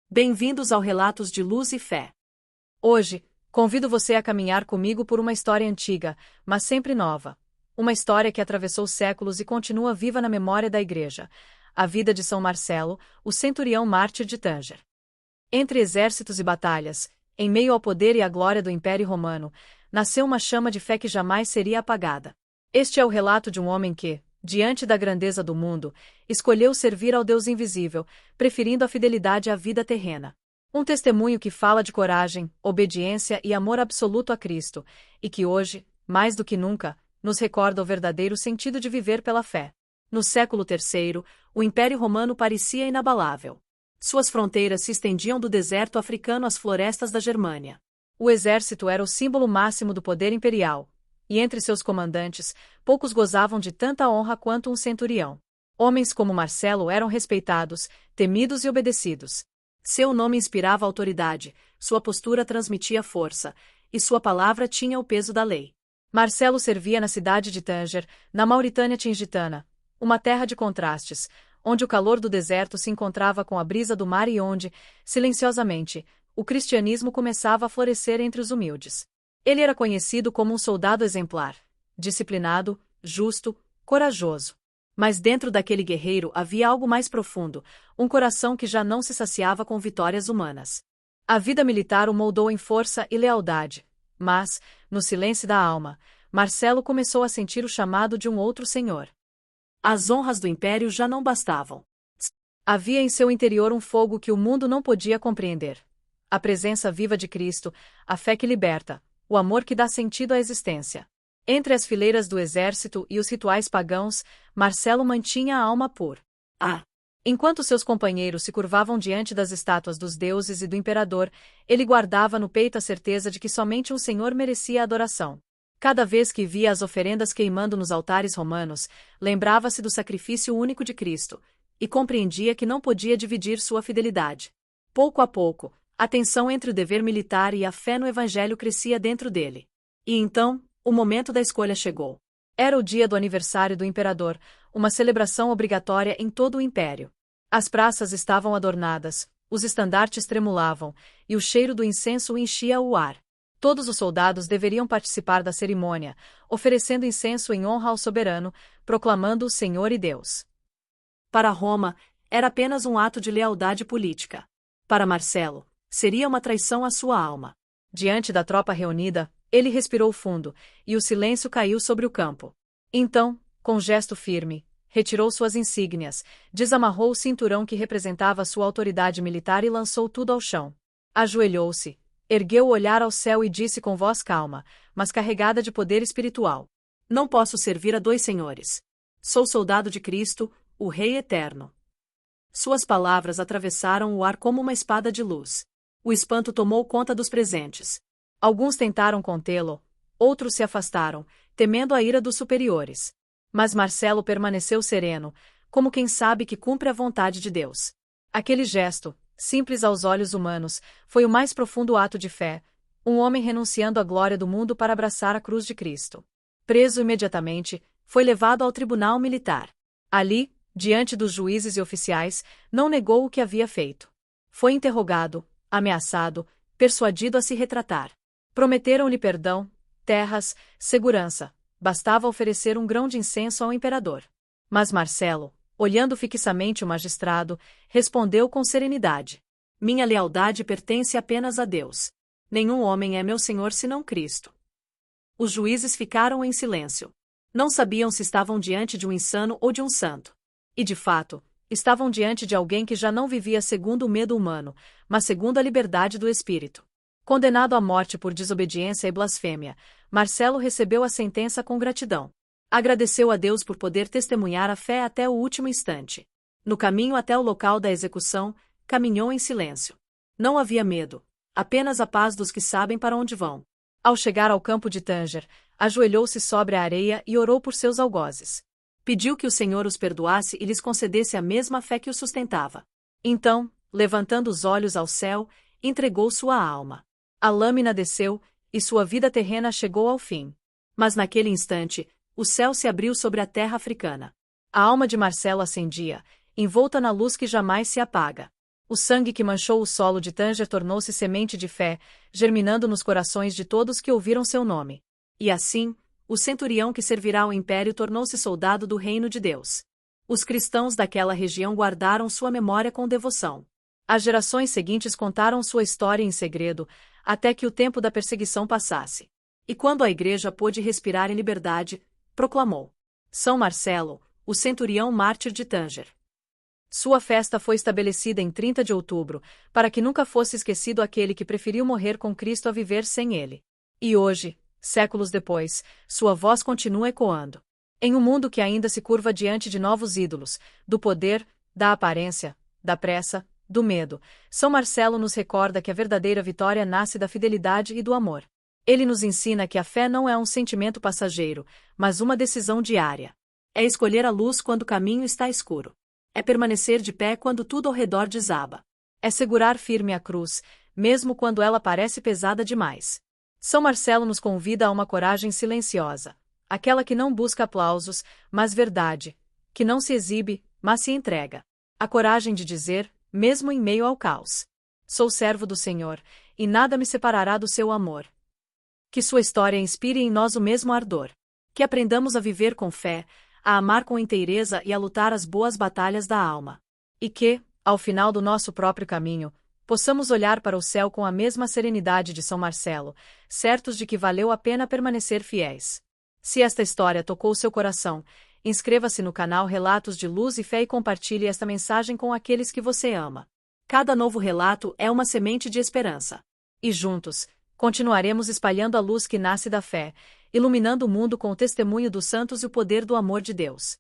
Bem-vindos ao Relatos de Luz e Fé. Hoje, convido você a caminhar comigo por uma história antiga, mas sempre nova. Uma história que atravessou séculos e continua viva na memória da Igreja. A vida de São Marcelo, o centurião mártir de Tanger. Entre exércitos e batalhas, em meio ao poder e à glória do Império Romano, nasceu uma chama de fé que jamais seria apagada. Este é o relato de um homem que, diante da grandeza do mundo, escolheu servir ao Deus invisível, preferindo a fidelidade à vida terrena. Um testemunho que fala de coragem, obediência e amor absoluto a Cristo, e que hoje, mais do que nunca, nos recorda o verdadeiro sentido de viver pela fé. No século III, o Império Romano parecia inabalável. Suas fronteiras se estendiam do deserto africano às florestas da Germânia. O exército era o símbolo máximo do poder imperial, e entre seus comandantes, poucos gozavam de tanta honra quanto um centurião. Homens como Marcelo eram respeitados, temidos e obedecidos. Seu nome inspirava autoridade, sua postura transmitia força, e sua palavra tinha o peso da lei. Marcelo servia na cidade de Tanger, na Mauritânia Tingitana, uma terra de contrastes, onde o calor do deserto se encontrava com a brisa do mar e onde, silenciosamente, o cristianismo começava a florescer entre os humildes. Ele era conhecido como um soldado exemplar, disciplinado, justo, corajoso. Mas dentro daquele guerreiro havia algo mais profundo, um coração que já não se saciava com vitórias humanas. A vida militar o moldou em força e lealdade, mas, no silêncio da alma, Marcelo começou a sentir o chamado de um outro senhor. As honras do império já não bastavam. Havia em seu interior um fogo que o mundo não podia compreender. A presença viva de Cristo, a fé que liberta, o amor que dá sentido à existência. Entre as fileiras do exército e os rituais pagãos, Marcelo mantinha a alma pura. Enquanto seus companheiros se curvavam diante das estátuas dos deuses e do imperador, ele guardava no peito a certeza de que somente um Senhor merecia a adoração. Cada vez que via as oferendas queimando nos altares romanos, lembrava-se do sacrifício único de Cristo, e compreendia que não podia dividir sua fidelidade. Pouco a pouco, a tensão entre o dever militar e a fé no Evangelho crescia dentro dele. E então, o momento da escolha chegou. Era o dia do aniversário do imperador, uma celebração obrigatória em todo o império. As praças estavam adornadas, os estandartes tremulavam, e o cheiro do incenso enchia o ar. Todos os soldados deveriam participar da cerimônia, oferecendo incenso em honra ao soberano, proclamando-o Senhor e Deus. Para Roma, era apenas um ato de lealdade política. Para Marcelo, seria uma traição à sua alma. Diante da tropa reunida, ele respirou fundo, e o silêncio caiu sobre o campo. Então, com gesto firme, retirou suas insígnias, desamarrou o cinturão que representava sua autoridade militar e lançou tudo ao chão. Ajoelhou-se, ergueu o olhar ao céu e disse com voz calma, mas carregada de poder espiritual: Não posso servir a dois senhores. Sou soldado de Cristo, o Rei Eterno. Suas palavras atravessaram o ar como uma espada de luz. O espanto tomou conta dos presentes. Alguns tentaram contê-lo, outros se afastaram, temendo a ira dos superiores. Mas Marcelo permaneceu sereno, como quem sabe que cumpre a vontade de Deus. Aquele gesto, simples aos olhos humanos, foi o mais profundo ato de fé, um homem renunciando à glória do mundo para abraçar a cruz de Cristo. Preso imediatamente, foi levado ao tribunal militar. Ali, diante dos juízes e oficiais, não negou o que havia feito. Foi interrogado, ameaçado, persuadido a se retratar. Prometeram-lhe perdão, terras, segurança. Bastava oferecer um grão de incenso ao imperador. Mas Marcelo, olhando fixamente o magistrado, respondeu com serenidade: Minha lealdade pertence apenas a Deus. Nenhum homem é meu senhor senão Cristo. Os juízes ficaram em silêncio. Não sabiam se estavam diante de um insano ou de um santo. E de fato, estavam diante de alguém que já não vivia segundo o medo humano, mas segundo a liberdade do espírito. Condenado à morte por desobediência e blasfêmia, Marcelo recebeu a sentença com gratidão. Agradeceu a Deus por poder testemunhar a fé até o último instante. No caminho até o local da execução, caminhou em silêncio. Não havia medo, apenas a paz dos que sabem para onde vão. Ao chegar ao campo de Tanger, ajoelhou-se sobre a areia e orou por seus algozes. Pediu que o Senhor os perdoasse e lhes concedesse a mesma fé que os sustentava. Então, levantando os olhos ao céu, entregou sua alma. A lâmina desceu, e sua vida terrena chegou ao fim. Mas naquele instante, o céu se abriu sobre a terra africana. A alma de Marcelo acendia, envolta na luz que jamais se apaga. O sangue que manchou o solo de Tanger tornou-se semente de fé, germinando nos corações de todos que ouviram seu nome. E assim, o centurião que servirá ao império tornou-se soldado do reino de Deus. Os cristãos daquela região guardaram sua memória com devoção. As gerações seguintes contaram sua história em segredo, até que o tempo da perseguição passasse. E quando a igreja pôde respirar em liberdade, proclamou: São Marcelo, o centurião mártir de Tanger. Sua festa foi estabelecida em 30 de outubro, para que nunca fosse esquecido aquele que preferiu morrer com Cristo a viver sem ele. E hoje, séculos depois, sua voz continua ecoando. Em um mundo que ainda se curva diante de novos ídolos, do poder, da aparência, da pressa, do medo, São Marcelo nos recorda que a verdadeira vitória nasce da fidelidade e do amor. Ele nos ensina que a fé não é um sentimento passageiro, mas uma decisão diária. É escolher a luz quando o caminho está escuro. É permanecer de pé quando tudo ao redor desaba. É segurar firme a cruz, mesmo quando ela parece pesada demais. São Marcelo nos convida a uma coragem silenciosa, aquela que não busca aplausos, mas verdade, que não se exibe, mas se entrega. A coragem de dizer, mesmo em meio ao caos: sou servo do Senhor, e nada me separará do seu amor. Que sua história inspire em nós o mesmo ardor. Que aprendamos a viver com fé, a amar com inteireza e a lutar as boas batalhas da alma. E que, ao final do nosso próprio caminho, possamos olhar para o céu com a mesma serenidade de São Marcelo, certos de que valeu a pena permanecer fiéis. Se esta história tocou seu coração, inscreva-se no canal Relatos de Luz e Fé e compartilhe esta mensagem com aqueles que você ama. Cada novo relato é uma semente de esperança. E juntos, continuaremos espalhando a luz que nasce da fé, iluminando o mundo com o testemunho dos santos e o poder do amor de Deus.